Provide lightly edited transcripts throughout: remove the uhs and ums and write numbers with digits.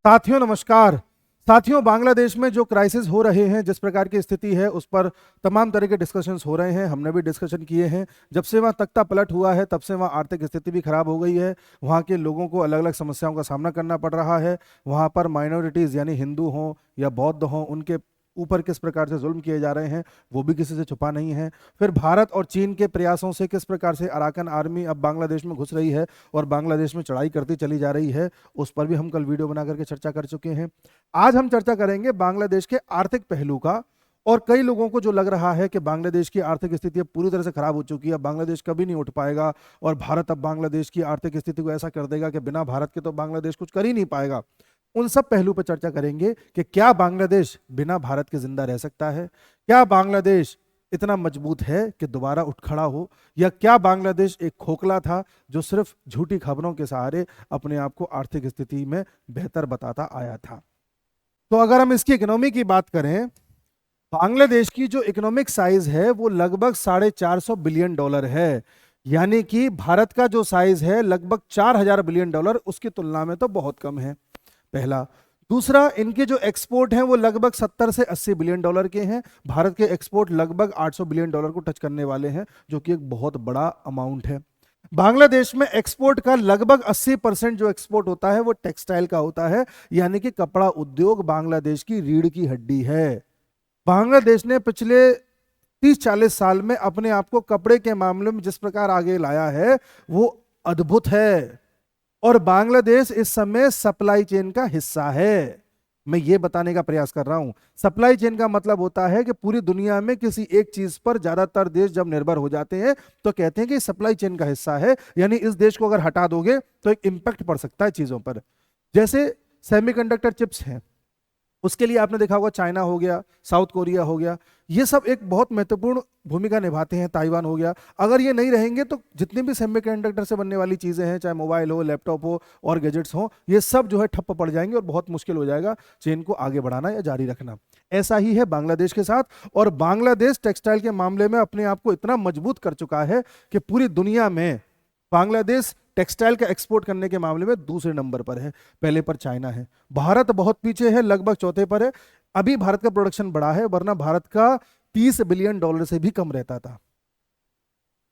साथियों नमस्कार। साथियों, बांग्लादेश में जो क्राइसिस हो रहे हैं, जिस प्रकार की स्थिति है, उस पर तमाम तरह के डिस्कशंस हो रहे हैं। हमने भी डिस्कशन किए हैं। जब से वहाँ तख्ता पलट हुआ है, तब से वहाँ आर्थिक स्थिति भी खराब हो गई है। वहाँ के लोगों को अलग अलग समस्याओं का सामना करना पड़ रहा है। वहाँ पर माइनॉरिटीज़ यानी हिंदू हों या बौद्ध हों, उनके ऊपर किस प्रकार से जुल्म किए जा रहे हैं वो भी किसी से छुपा नहीं है। फिर भारत और चीन के प्रयासों से किस प्रकार से अराकन आर्मी अब बांग्लादेश में घुस रही है और बांग्लादेश में चढ़ाई करती चली जा रही है, उस पर भी हम कल वीडियो बना करके चर्चा कर चुके हैं। आज हम चर्चा करेंगे बांग्लादेश के आर्थिक पहलू का। और कई लोगों को जो लग रहा है कि बांग्लादेश की आर्थिक स्थिति अब पूरी तरह से खराब हो चुकी है, बांग्लादेश कभी नहीं उठ पाएगा और भारत अब बांग्लादेश की आर्थिक स्थिति को ऐसा कर देगा कि बिना भारत के तो बांग्लादेश कुछ कर ही नहीं पाएगा। उन सब पहलू पर चर्चा करेंगे कि क्या बांग्लादेश बिना भारत के जिंदा रह सकता है, क्या बांग्लादेश इतना मजबूत है कि दोबारा उठ खड़ा हो, या क्या बांग्लादेश एक खोखला था जो सिर्फ झूठी खबरों के सहारे अपने आप को आर्थिक स्थिति में बेहतर बताता आया था। तो अगर हम इसकी इकोनॉमी की बात करें, बांग्लादेश की जो इकोनॉमिक साइज है वो लगभग $450 बिलियन है। यानी कि भारत का जो साइज है लगभग $4000 बिलियन, उसकी तुलना में तो बहुत कम है। पहला। दूसरा, इनके जो एक्सपोर्ट हैं वो लगभग 70 से 80 बिलियन डॉलर के हैं। भारत के एक्सपोर्ट लगभग 800 बिलियन डॉलर को टच करने वाले हैं, जो कि एक बहुत बड़ा अमाउंट है। बांग्लादेश में एक्सपोर्ट का लगभग 80% जो एक्सपोर्ट होता है वो टेक्सटाइल का होता है, यानी कि कपड़ा उद्योग बांग्लादेश की रीढ़ की हड्डी है। बांग्लादेश ने पिछले 30-40 साल में अपने आप को कपड़े के मामले में जिस प्रकार आगे लाया है वो अद्भुत है। और बांग्लादेश इस समय सप्लाई चेन का हिस्सा है। मैं ये बताने का प्रयास कर रहा हूं, सप्लाई चेन का मतलब होता है कि पूरी दुनिया में किसी एक चीज पर ज्यादातर देश जब निर्भर हो जाते हैं तो कहते हैं कि सप्लाई चेन का हिस्सा है, यानी इस देश को अगर हटा दोगे तो एक इंपैक्ट पड़ सकता है चीजों पर। जैसे सेमीकंडक्टर चिप्स हैं, उसके लिए आपने देखा होगा चाइना हो गया, साउथ कोरिया हो गया, ये सब एक बहुत महत्वपूर्ण भूमिका निभाते हैं। ताइवान हो गया। अगर ये नहीं रहेंगे तो जितनी भी सेमीकंडक्टर से बनने वाली चीजें हैं, चाहे मोबाइल हो, लैपटॉप हो और गैजेट्स हो, ये सब जो है ठप्प पड़ जाएंगे और बहुत मुश्किल हो जाएगा चेन को आगे बढ़ाना या जारी रखना। ऐसा ही है बांग्लादेश के साथ। और बांग्लादेश टेक्सटाइल के मामले में अपने आप को इतना मजबूत कर चुका है कि पूरी दुनिया में बांग्लादेश टेक्सटाइल का एक्सपोर्ट करने के मामले में दूसरे नंबर पर है, पहले पर चाइना है। भारत बहुत पीछे है, लगभग चौथे पर है। अभी भारत का प्रोडक्शन बढ़ा है, वरना भारत का $30 बिलियन से भी कम रहता था।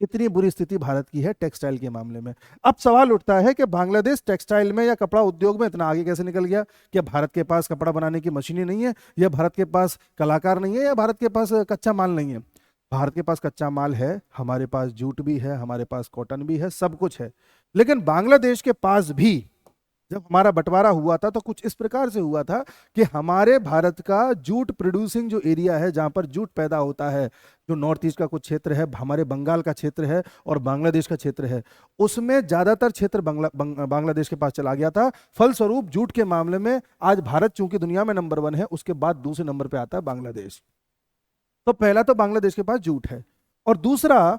इतनी बुरी स्थिति भारत की है टेक्सटाइल के मामले में। अब सवाल उठता है कि बांग्लादेश टेक्सटाइल में या कपड़ा उद्योग में इतना आगे कैसे निकल गया? क्या भारत के पास कपड़ा बनाने की मशीनें नहीं है, या भारत के पास कलाकार नहीं है, या भारत के पास कच्चा माल नहीं है? भारत के पास कच्चा माल है, हमारे पास जूट भी है, हमारे पास कॉटन भी है, सब कुछ है। लेकिन बांग्लादेश के पास भी जब हमारा बंटवारा हुआ था तो कुछ इस प्रकार से हुआ था कि हमारे भारत का जूट प्रोड्यूसिंग जो एरिया है, जहां पर जूट पैदा होता है, जो नॉर्थ ईस्ट का कुछ क्षेत्र है, हमारे बंगाल का क्षेत्र है और बांग्लादेश का क्षेत्र है, उसमें ज्यादातर क्षेत्र बांग्लादेश के पास चला गया था। फलस्वरूप जूट के मामले में आज भारत चूंकि दुनिया में नंबर 1 है, उसके बाद दूसरे नंबर पर आता है बांग्लादेश। तो पहला तो बांग्लादेश के पास जूट है। और दूसरा,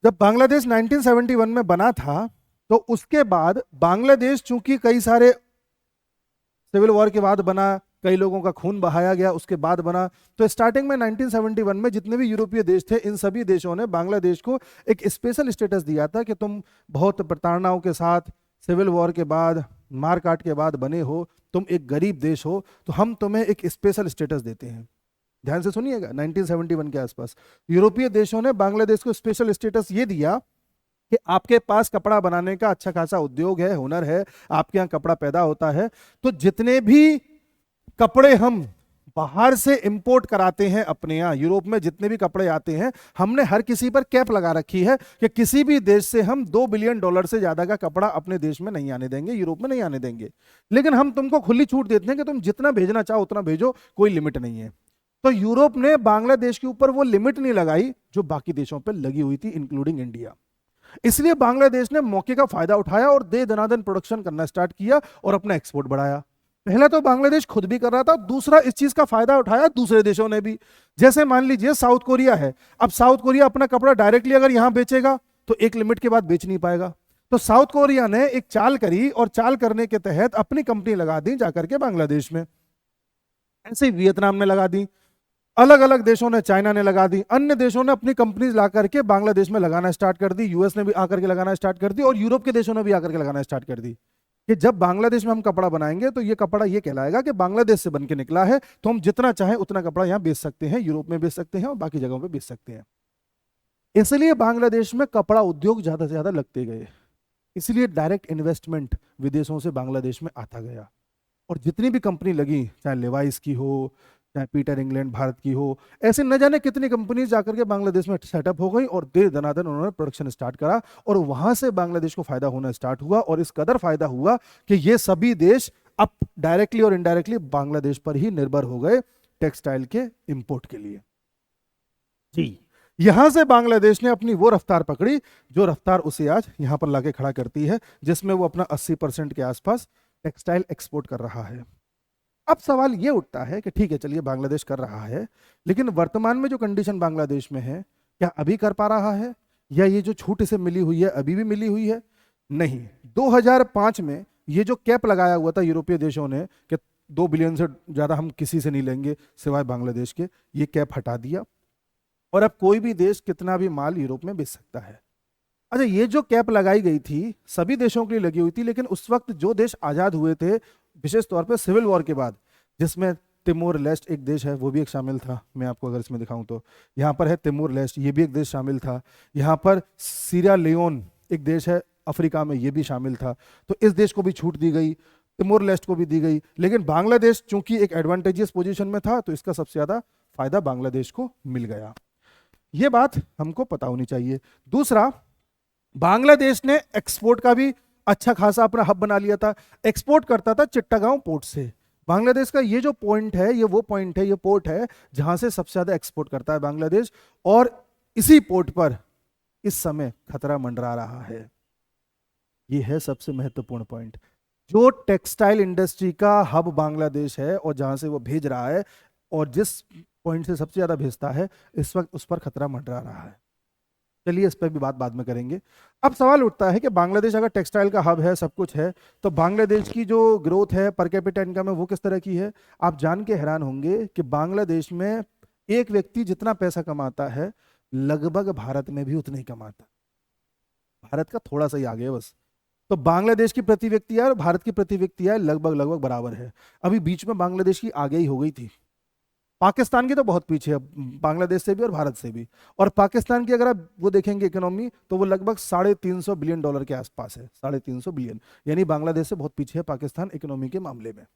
जब बांग्लादेश 1971 में बना था तो उसके बाद बांग्लादेश चूंकि कई सारे सिविल वॉर के बाद बना, कई लोगों का खून बहाया गया, उसके बाद बना, तो स्टार्टिंग में 1971 में जितने भी यूरोपीय देश थे, इन सभी देशों ने बांग्लादेश को एक स्पेशल स्टेटस दिया था कि तुम बहुत प्रताड़नाओं के साथ सिविल वॉर के बाद, मारकाट के बाद बने हो, तुम एक गरीब देश हो, तो हम तुम्हें एक स्पेशल स्टेटस देते हैं। ध्यान से सुनिएगा, 1971 के आसपास यूरोपीय देशों ने बांग्लादेश को स्पेशल स्टेटस ये दिया कि आपके पास कपड़ा बनाने का अच्छा खासा उद्योग है, हुनर है, आपके यहाँ कपड़ा पैदा होता है, तो जितने भी कपड़े हम बाहर से इंपोर्ट कराते हैं अपने यहाँ, यूरोप में जितने भी कपड़े आते हैं, हमने हर किसी पर कैप लगा रखी है कि किसी भी देश से हम $2 बिलियन से ज्यादा का कपड़ा अपने देश में नहीं आने देंगे, यूरोप में नहीं आने देंगे। लेकिन हम तुमको खुली छूट देते हैं कि तुम जितना भेजना चाहो उतना भेजो, कोई लिमिट नहीं है। तो यूरोप ने बांग्लादेश के ऊपर वो लिमिट नहीं लगाई जो बाकी देशों पर लगी हुई थी, इंक्लूडिंग इंडिया। इसलिए बांग्लादेश ने मौके का फायदा उठाया और दे दनादन प्रोडक्शन करना स्टार्ट किया और अपना एक्सपोर्ट बढ़ाया। पहला तो बांग्लादेश खुद भी कर रहा था, दूसरा इस चीज का फायदा उठाया दूसरे देशों ने भी। जैसे मान लीजिए साउथ कोरिया है, अब साउथ कोरिया अपना कपड़ा डायरेक्टली अगर यहां बेचेगा तो एक लिमिट के बाद बेच नहीं पाएगा, तो साउथ कोरिया ने एक चाल करी और चाल करने के तहत अपनी कंपनी लगा दी जाकर के बांग्लादेश में। ऐसे ही वियतनाम ने लगा दी, अलग अलग देशों ने, चाइना ने लगा दी, अन्य देशों ने अपनी कंपनीज ला करके बांग्लादेश में लगाना स्टार्ट कर दी, यूएस ने भी आकर के लगाना स्टार्ट कर दी और यूरोप के देशों ने भी आकर के लगाना स्टार्ट कर दी। कि जब बांग्लादेश में हम कपड़ा बनाएंगे तो ये कपड़ा ये कहलाएगा कि बांग्लादेश से बन के निकला है, तो हम जितना चाहें उतना कपड़ा यहाँ बेच सकते हैं, यूरोप में बेच सकते हैं और बाकी जगहों पे बेच सकते हैं। इसलिए बांग्लादेश में कपड़ा उद्योग ज्यादा से ज्यादा लगते गए, इसलिए डायरेक्ट इन्वेस्टमेंट विदेशों से बांग्लादेश में आता गया। और जितनी भी कंपनी लगी, चाहे लेवाइस की हो, चाहे पीटर इंग्लैंड भारत की हो, ऐसे न जाने कितनी कंपनीज जाकर के बांग्लादेश में सेटअप हो गई और दे दनादन उन्होंने प्रोडक्शन स्टार्ट करा, और वहां से बांग्लादेश को फायदा होना स्टार्ट हुआ। और इस कदर फायदा हुआ कि ये सभी देश अब डायरेक्टली और इनडायरेक्टली बांग्लादेश पर ही निर्भर हो गए टेक्सटाइल के इंपोर्ट के लिए। जी, यहां से बांग्लादेश ने अपनी वो रफ्तार पकड़ी जो रफ्तार उसे आज यहां पर लाके खड़ा करती है, जिसमें वो अपना 80% के आसपास टेक्सटाइल एक्सपोर्ट कर रहा है। अब सवाल ये उठता है कि ठीक है, चलिए बांग्लादेश कर रहा है, लेकिन वर्तमान में जो कंडीशन बांग्लादेश में है, क्या अभी कर पा रहा है, या ये जो छूट इसे मिली हुई है अभी भी मिली हुई है? नहीं। 2005 में ये जो कैप लगाया हुआ था यूरोपीय देशों ने कि 2 बिलियन से ज्यादा हम किसी से नहीं लेंगे सिवाय बांग्लादेश के, ये कैप हटा दिया और अब कोई भी देश कितना भी माल यूरोप में बेच सकता है। अच्छा, ये जो कैप लगाई गई थी सभी देशों के लिए लगी हुई थी, लेकिन उस वक्त जो देश आजाद हुए थे, विशेष तौर पे सिविल वॉर के बाद, जिसमें तिमोर लेस्ट एक देश है वो भी एक शामिल था, मैं आपको अगर इसमें दिखाऊं तो यहाँ पर है तिमोर लेस्ट, ये भी एक देश शामिल था। यहाँ पर सीरिया लियोन एक देश है अफ्रीका में, ये भी शामिल था। तो इस देश को भी छूट दी गई, तिमोर लेस्ट को भी दी गई, लेकिन बांग्लादेश चूंकि एक एडवांटेजियस पोजीशन में था तो इसका सबसे ज्यादा फायदा बांग्लादेश को मिल गया। ये बात हमको पता होनी चाहिए। दूसरा, बांग्लादेश ने एक्सपोर्ट का भी अच्छा खासा अपना हब बना लिया था, एक्सपोर्ट करता था चिट्टागांव पोर्ट से। बांग्लादेश का ये जो पॉइंट है, ये वो पॉइंट है, ये पोर्ट है जहां से सबसे ज्यादा एक्सपोर्ट करता है बांग्लादेश, और इसी पोर्ट पर इस समय खतरा मंडरा रहा है। ये है सबसे महत्वपूर्ण पॉइंट। जो टेक्सटाइल इंडस्ट्री का हब बांग्लादेश है और जहां से वो भेज रहा है, और जिस पॉइंट से सबसे ज्यादा भेजता है, इस वक्त उस पर खतरा मंडरा रहा है। चलिए इस पर भी बात बाद में करेंगे। अब सवाल उठता है कि बांग्लादेश अगर टेक्सटाइल का हब है, सब कुछ है, तो बांग्लादेश की जो ग्रोथ है पर कैपिटा इनकम है वो किस तरह की है? आप जान के हैरान होंगे कि बांग्लादेश में एक व्यक्ति जितना पैसा कमाता है लगभग भारत में भी उतना ही कमाता है, भारत का थोड़ा सा ही आगे है बस। तो बांग्लादेश की प्रति व्यक्ति आय और भारत की प्रति व्यक्ति आय लगभग लगभग बराबर है। अभी बीच में बांग्लादेश की आगे ही हो गई थी, पाकिस्तान की तो बहुत पीछे है, बांग्लादेश से भी और भारत से भी। और पाकिस्तान की अगर आप वो देखेंगे इकोनॉमी, तो वो लगभग $350 बिलियन के आसपास है, 350 बिलियन, यानी बांग्लादेश से बहुत पीछे है पाकिस्तान इकोनॉमी के मामले में।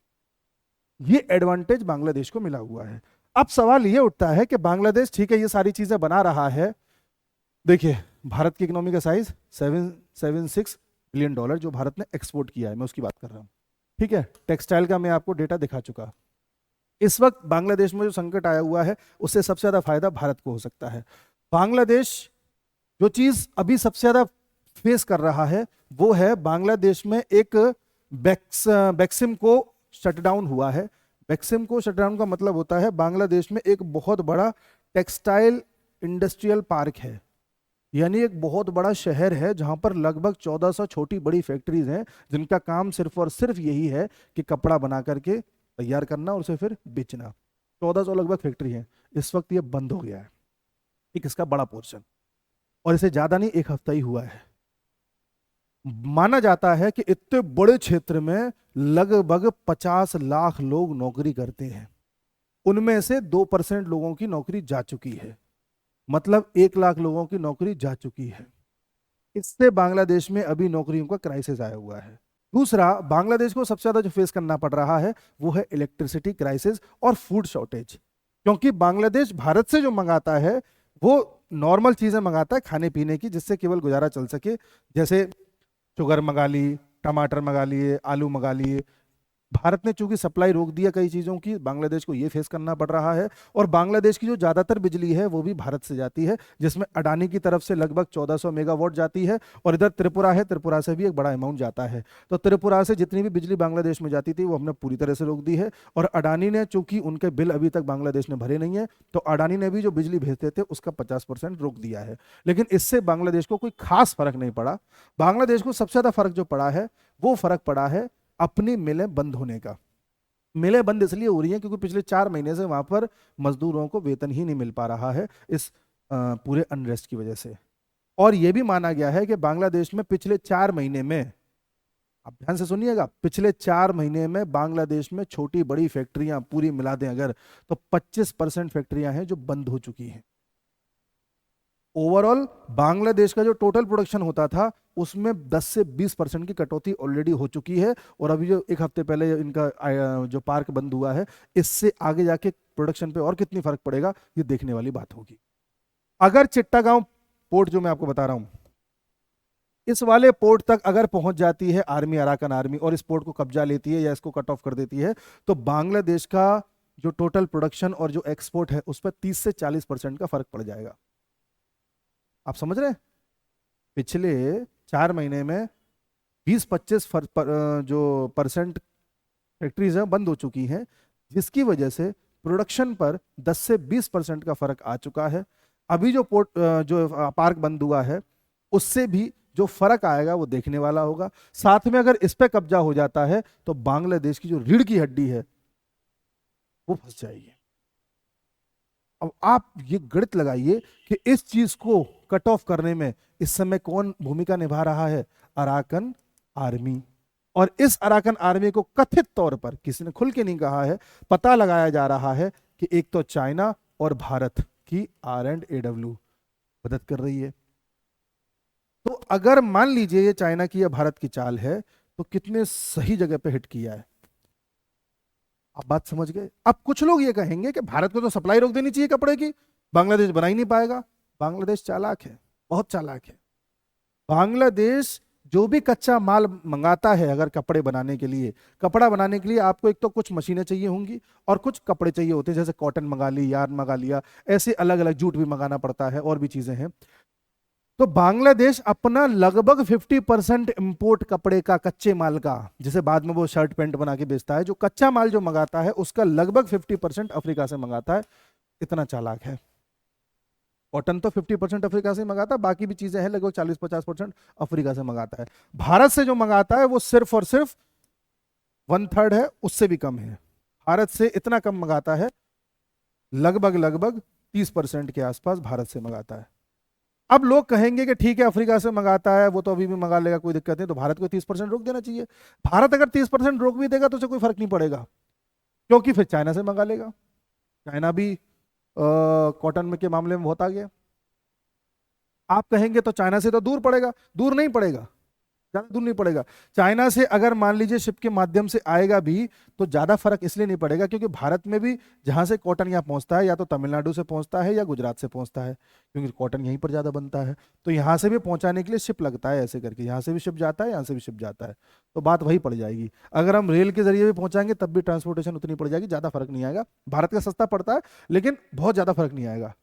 ये एडवांटेज बांग्लादेश को मिला हुआ है। अब सवाल ये उठता है कि बांग्लादेश ठीक है ये सारी चीजें बना रहा है, देखिए भारत की इकोनॉमी का साइज $776 बिलियन जो भारत ने एक्सपोर्ट किया है, मैं उसकी बात कर रहा हूँ। ठीक है, टेक्सटाइल का मैं आपको डेटा दिखा चुका। इस वक्त बांग्लादेश में जो संकट आया हुआ है उससे सबसे ज्यादा फायदा भारत को हो सकता है। बांग्लादेश जो चीज अभी सबसे ज्यादा फेस कर रहा है वो है, बांग्लादेश में एक बैक्सिम को शटडाउन हुआ है। बैक्सिम को शटडाउन का मतलब होता है बांग्लादेश में एक बहुत बड़ा टेक्सटाइल इंडस्ट्रियल पार्क है, यानी एक बहुत बड़ा शहर है जहां पर लगभग 1400 छोटी बड़ी फैक्ट्रीज हैं जिनका काम सिर्फ और सिर्फ यही है कि कपड़ा बना करके तैयार करना और उसे फिर बेचना। 1400 लगभग फैक्ट्री है। इस वक्त ये बंद हो गया है, एक इसका बड़ा पोर्शन, और इसे ज्यादा नहीं, एक हफ्ता ही हुआ है। माना जाता है कि इतने बड़े क्षेत्र में लगभग 50 लाख लोग नौकरी करते हैं, उनमें से 2% लोगों की नौकरी जा चुकी है, मतलब 1 लाख लोगों की नौकरी जा चुकी है। इससे बांग्लादेश में अभी नौकरियों का क्राइसिस आया हुआ है। दूसरा, बांग्लादेश को सबसे ज्यादा जो फेस करना पड़ रहा है वो है इलेक्ट्रिसिटी क्राइसिस और फूड शॉर्टेज, क्योंकि बांग्लादेश भारत से जो मंगाता है वो नॉर्मल चीजें मंगाता है खाने पीने की, जिससे केवल गुजारा चल सके, जैसे शुगर मंगा ली, टमाटर मंगा लिए, आलू मंगा लिए। भारत ने चूंकि सप्लाई रोक दिया कई चीजों की, बांग्लादेश को ये फेस करना पड़ रहा है। और बांग्लादेश की जो ज्यादातर बिजली है वो भी भारत से जाती है, जिसमें अडानी की तरफ से लगभग 1400 मेगावाट जाती है, और इधर त्रिपुरा है, त्रिपुरा से भी एक बड़ा अमाउंट जाता है। तो त्रिपुरा से जितनी भी बिजली बांग्लादेश में जाती थी वो हमने पूरी तरह से रोक दी है। और अडानी ने, चूंकि उनके बिल अभी तक बांग्लादेश ने भरे नहीं है, तो अडानी ने भी जो बिजली भेजते थे उसका 50% रोक दिया है। लेकिन इससे बांग्लादेश को कोई खास फर्क नहीं पड़ा। बांग्लादेश को सबसे ज्यादा फर्क जो पड़ा है वो फर्क पड़ा है अपनी मिलें बंद होने का। मिलें बंद इसलिए हो रही हैं क्योंकि पिछले 4 महीने से वहां पर मजदूरों को वेतन ही नहीं मिल पा रहा है इस पूरे अनरेस्ट की वजह से। और यह भी माना गया है कि बांग्लादेश में पिछले 4 महीने में आप ध्यान से सुनिएगा, पिछले 4 महीने में बांग्लादेश में छोटी बड़ी फैक्ट्रियां पूरी मिला दें अगर, तो 25% फैक्ट्रियां हैं जो बंद हो चुकी हैं। ओवरऑल बांग्लादेश का जो टोटल प्रोडक्शन होता था उसमें 10 से 20% की कटौती ऑलरेडी हो चुकी है। और अभी जो एक हफ्ते पहले इनका जो पार्क बंद हुआ है, इससे आगे जाके प्रोडक्शन पे और कितनी फर्क पड़ेगा ये देखने वाली बात होगी। अगर चिट्टागांव पोर्ट जो मैं आपको बता रहा हूं, इस वाले पोर्ट तक अगर पहुंच जाती है आर्मी, अराकन आर्मी, और इस पोर्ट को कब्जा लेती है या इसको कट ऑफ कर देती है, तो बांग्लादेश का जो टोटल प्रोडक्शन और जो एक्सपोर्ट है उस पर 30 से 40% का फर्क पड़ जाएगा। आप समझ रहे हैं? पिछले 4 महीने में 20-25 जो परसेंट फैक्ट्रीज हैं बंद हो चुकी हैं, जिसकी वजह से प्रोडक्शन पर 10 से 20% का फर्क आ चुका है। अभी जो पोर्ट जो पार्क बंद हुआ है उससे भी जो फर्क आएगा वो देखने वाला होगा। साथ में अगर इस पे कब्जा हो जाता है तो बांग्लादेश की जो रीढ़ की हड्डी है वो फंस जाएगी। अब आप ये गणित लगाइए कि इस चीज को कट ऑफ करने में इस समय कौन भूमिका निभा रहा है? Arakan army. और इस अराकन आर्मी को कथित तौर पर, किसी ने खुल के नहीं कहा है, पता लगाया जा रहा है कि एक तो चाइना और भारत की R&AW मदद कर रही है। तो अगर मान लीजिए ये चाइना की या भारत की चाल है, तो कितने सही जगह पे हिट किया है। आप बात समझ गए? अब कुछ लोग ये कहेंगे कि भारत को तो सप्लाई रोक देनी चाहिए कपड़े की, बांग्लादेश बना ही नहीं पाएगा। बांग्लादेश चालाक है, बहुत चालाक है। बांग्लादेश जो भी कच्चा माल मंगाता है, अगर कपड़े बनाने के लिए, कपड़ा बनाने के लिए आपको एक तो कुछ मशीनें चाहिए होंगी और कुछ कपड़े चाहिए होते हैं, जैसे कॉटन मंगा ली, यार्न मंगा लिया, ऐसे अलग अलग, जूट भी मंगाना पड़ता है और भी चीजें हैं। तो बांग्लादेश अपना लगभग 50% इंपोर्ट कपड़े का, कच्चे माल का, जिसे बाद में वो शर्ट पैंट बना के बेचता है, जो कच्चा माल जो मंगाता है उसका लगभग 50% अफ्रीका से मंगाता है। इतना चालाक है। कॉटन तो 50% अफ्रीका से मंगाता है, बाकी भी चीजें हैं लगभग 40-50% अफ्रीका से मंगाता है। भारत से जो मंगाता है वो सिर्फ और सिर्फ 1/3 है, उससे भी कम है। भारत से इतना कम मंगाता है, लगभग 30% के आसपास भारत से मंगाता है। अब लोग कहेंगे कि ठीक है अफ्रीका से मंगाता है, वो तो अभी भी मंगा लेगा, कोई दिक्कत नहीं, तो भारत को 30% रोक देना चाहिए। भारत अगर 30% रोक भी देगा तो उसे कोई फर्क नहीं पड़ेगा, क्योंकि फिर चाइना से मंगा लेगा। चाइना भी कॉटन में के मामले में बहुत आ गया। आप कहेंगे तो चाइना से तो दूर पड़ेगा, दूर नहीं पड़ेगा, ज्यादा दूर नहीं पड़ेगा। चाइना से अगर मान लीजिए शिप के माध्यम से आएगा भी तो ज्यादा फर्क इसलिए नहीं पड़ेगा क्योंकि भारत में भी जहां से कॉटन यहाँ पहुंचता है, या तो तमिलनाडु से पहुंचता है या गुजरात से पहुंचता है, क्योंकि कॉटन यहीं पर ज्यादा बनता है। तो यहाँ से भी पहुंचाने के लिए शिप लगता है, ऐसे करके यहाँ से भी शिप जाता है, यहाँ से भी शिप जाता है, तो बात वही पड़ जाएगी। अगर हम रेल के जरिए भी पहुंचाएंगे तब भी ट्रांसपोर्टेशन उतनी पड़ जाएगी, ज्यादा फर्क नहीं आएगा। भारत का सस्ता पड़ता है लेकिन बहुत ज्यादा फर्क नहीं आएगा।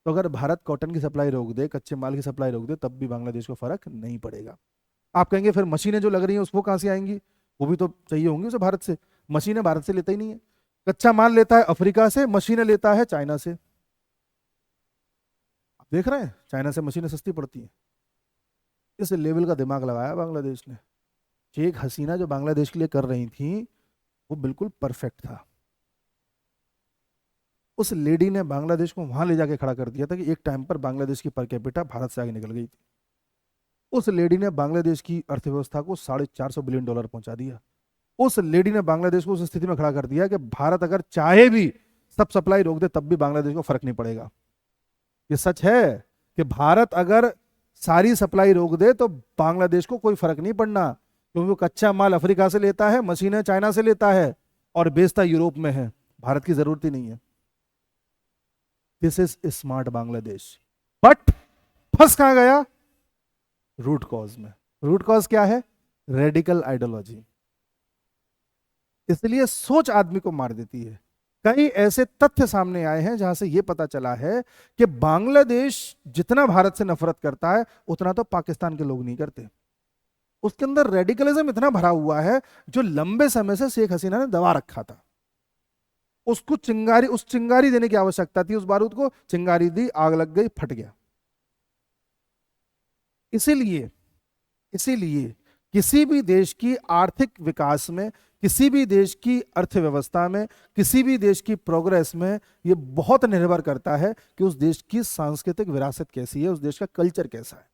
तो अगर भारत कॉटन की सप्लाई रोक दे, कच्चे माल की सप्लाई रोक दे, तब भी बांग्लादेश को फर्क नहीं पड़ेगा। आप कहेंगे फिर मशीनें जो लग रही हैं उसको कहां से आएंगी? वो भी तो चाहिए होंगी उसे भारत से। मशीनें भारत से लेता ही नहीं है, कच्चा माल लेता है अफ्रीका से, मशीनें लेता है चाइना से। आप देख रहे हैं चाइना से मशीनें सस्ती पड़ती हैं। इस लेवल का दिमाग लगाया बांग्लादेश ने। शेख हसीना जो बांग्लादेश के लिए कर रही थी वो बिल्कुल परफेक्ट था। उस लेडी ने बांग्लादेश को वहां ले जाके खड़ा कर दिया था कि एक टाइम पर बांग्लादेश की पर कैपिटा भारत से आगे निकल गई थी। उस लेडी ने बांग्लादेश की अर्थव्यवस्था को $450 बिलियन पहुंचा दिया। उस लेडी ने बांग्लादेश को उस स्थिति में खड़ा कर दिया कि भारत अगर चाहे भी सब सप्लाई रोक दे तब भी बांग्लादेश को फर्क नहीं पड़ेगा। ये सच है कि भारत अगर सारी सप्लाई रोक दे तो बांग्लादेश को कोई फर्क नहीं पड़ना, क्योंकि वो कच्चा माल अफ्रीका से लेता है, मशीनें चाइना से लेता है और बेचता यूरोप में है। भारत की जरूरत ही नहीं है। This is smart Bangladesh. But फंस कहां गया? रूट कॉज में। रूट कॉज क्या है? Radical ideology. इसलिए सोच आदमी को मार देती है। कई ऐसे तथ्य सामने आए हैं जहां से यह पता चला है कि बांग्लादेश जितना भारत से नफरत करता है उतना तो पाकिस्तान के लोग नहीं करते। उसके अंदर रेडिकलिज्म इतना भरा हुआ है जो लंबे समय से शेख हसीना ने दबा रखा था। उसको चिंगारी, उस चिंगारी देने की आवश्यकता थी, उस बारूद को चिंगारी दी, आग लग गई, फट गया। इसीलिए इसीलिए किसी भी देश की आर्थिक विकास में, किसी भी देश की अर्थव्यवस्था में, किसी भी देश की प्रोग्रेस में यह बहुत निर्भर करता है कि उस देश की सांस्कृतिक विरासत कैसी है, उस देश का कल्चर कैसा है।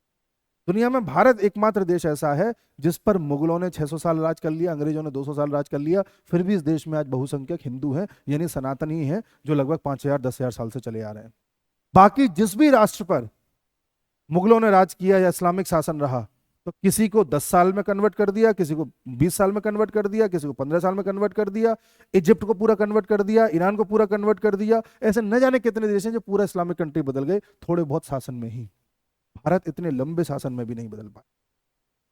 दुनिया में भारत एकमात्र देश ऐसा है जिस पर मुगलों ने 600 साल राज कर लिया, अंग्रेजों ने 200 साल राज कर लिया, फिर भी इस देश में आज बहुसंख्यक हिंदू हैं, यानी सनातनी हैं, जो लगभग 5000 10,000 साल से चले आ रहे हैं। बाकी जिस भी राष्ट्र पर मुगलों ने राज किया या इस्लामिक शासन रहा, तो किसी को 10 साल में कन्वर्ट कर दिया, किसी को 20 साल में कन्वर्ट कर दिया, किसी को 15 साल में कन्वर्ट कर दिया, इजिप्ट को पूरा कन्वर्ट कर दिया, ईरान को पूरा कन्वर्ट कर दिया। ऐसे न जाने कितने देश हैं जो पूरा इस्लामिक कंट्री बदल गए थोड़े बहुत शासन में ही। भारत इतने लंबे शासन में भी नहीं बदल पाया।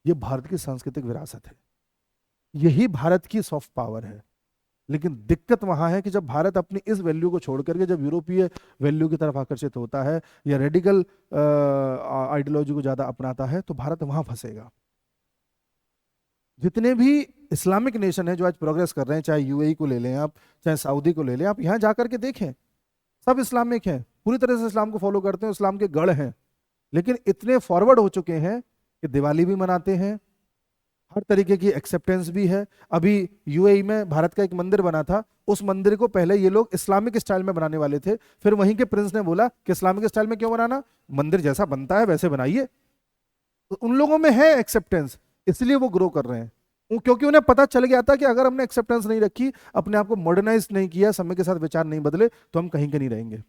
ये भारत की सांस्कृतिक विरासत है, यही भारत की सॉफ्ट पावर है। लेकिन दिक्कत वहां है कि जब भारत अपनी इस वैल्यू को छोड़ करके जब यूरोपीय वैल्यू की तरफ आकर्षित होता है या रेडिकल आइडियोलॉजी को ज्यादा अपनाता है, तो भारत वहां फंसेगा। जितने भी इस्लामिक नेशन है जो आज प्रोग्रेस कर रहे हैं, चाहे यूएई को ले लें आप, चाहे सऊदी को ले लें आप, यहां जाकर के देखें, सब इस्लामिक हैं, पूरी तरह से इस्लाम को फॉलो करते हैं, इस्लाम के गढ़ हैं, लेकिन इतने फॉरवर्ड हो चुके हैं कि दिवाली भी मनाते हैं, हर तरीके की एक्सेप्टेंस भी है। अभी यूएई में भारत का एक मंदिर बना था, उस मंदिर को पहले ये लोग इस्लामिक स्टाइल में बनाने वाले थे, फिर वहीं के प्रिंस ने बोला कि इस्लामिक स्टाइल में क्यों बनाना, मंदिर जैसा बनता है वैसे बनाइए। तो उन लोगों में है एक्सेप्टेंस, इसलिए वो ग्रो कर रहे हैं, क्योंकि उन्हें पता चल गया था कि अगर हमने एक्सेप्टेंस नहीं रखी, अपने आप को मॉडर्नाइज नहीं किया, समय के साथ विचार नहीं बदले, तो हम कहीं के नहीं रहेंगे।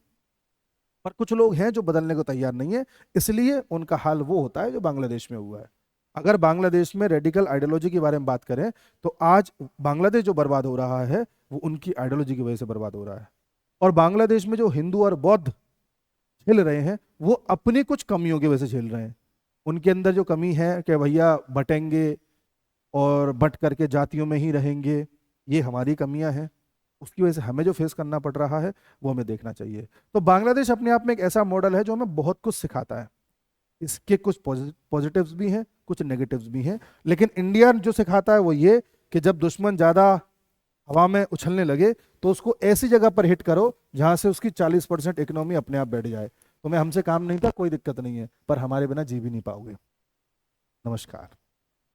पर कुछ लोग हैं जो बदलने को तैयार नहीं है, इसलिए उनका हाल वो होता है जो बांग्लादेश में हुआ है। अगर बांग्लादेश में रेडिकल आइडियोलॉजी के बारे में बात करें, तो आज बांग्लादेश जो बर्बाद हो रहा है वो उनकी आइडियोलॉजी की वजह से बर्बाद हो रहा है। और बांग्लादेश में जो हिंदू और बौद्ध झेल रहे हैं, वो अपनी कुछ कमियों की वजह से झेल रहे हैं। उनके अंदर जो कमी है कि भैया बटेंगे और बट करके जातियों में ही रहेंगे, ये हमारी कमियां हैं, उसकी वजह से हमें जो फेस करना पड़ रहा है वो हमें देखना चाहिए। तो बांग्लादेश अपने आप में एक ऐसा मॉडल है जो हमें बहुत कुछ सिखाता है। इसके कुछ पॉजिटिव्स भी हैं, कुछ नेगेटिव्स भी हैं, लेकिन इंडिया जो सिखाता है वो ये कि जब दुश्मन ज़्यादा हवा में उछलने लगे तो उसको ऐसी जगह पर हिट करो जहां से उसकी 40% इकोनॉमी अपने आप बैठ जाए। तुम्हें हमसे काम नहीं था, कोई दिक्कत नहीं है, पर हमारे बिना जी भी नहीं पाओगे। नमस्कार।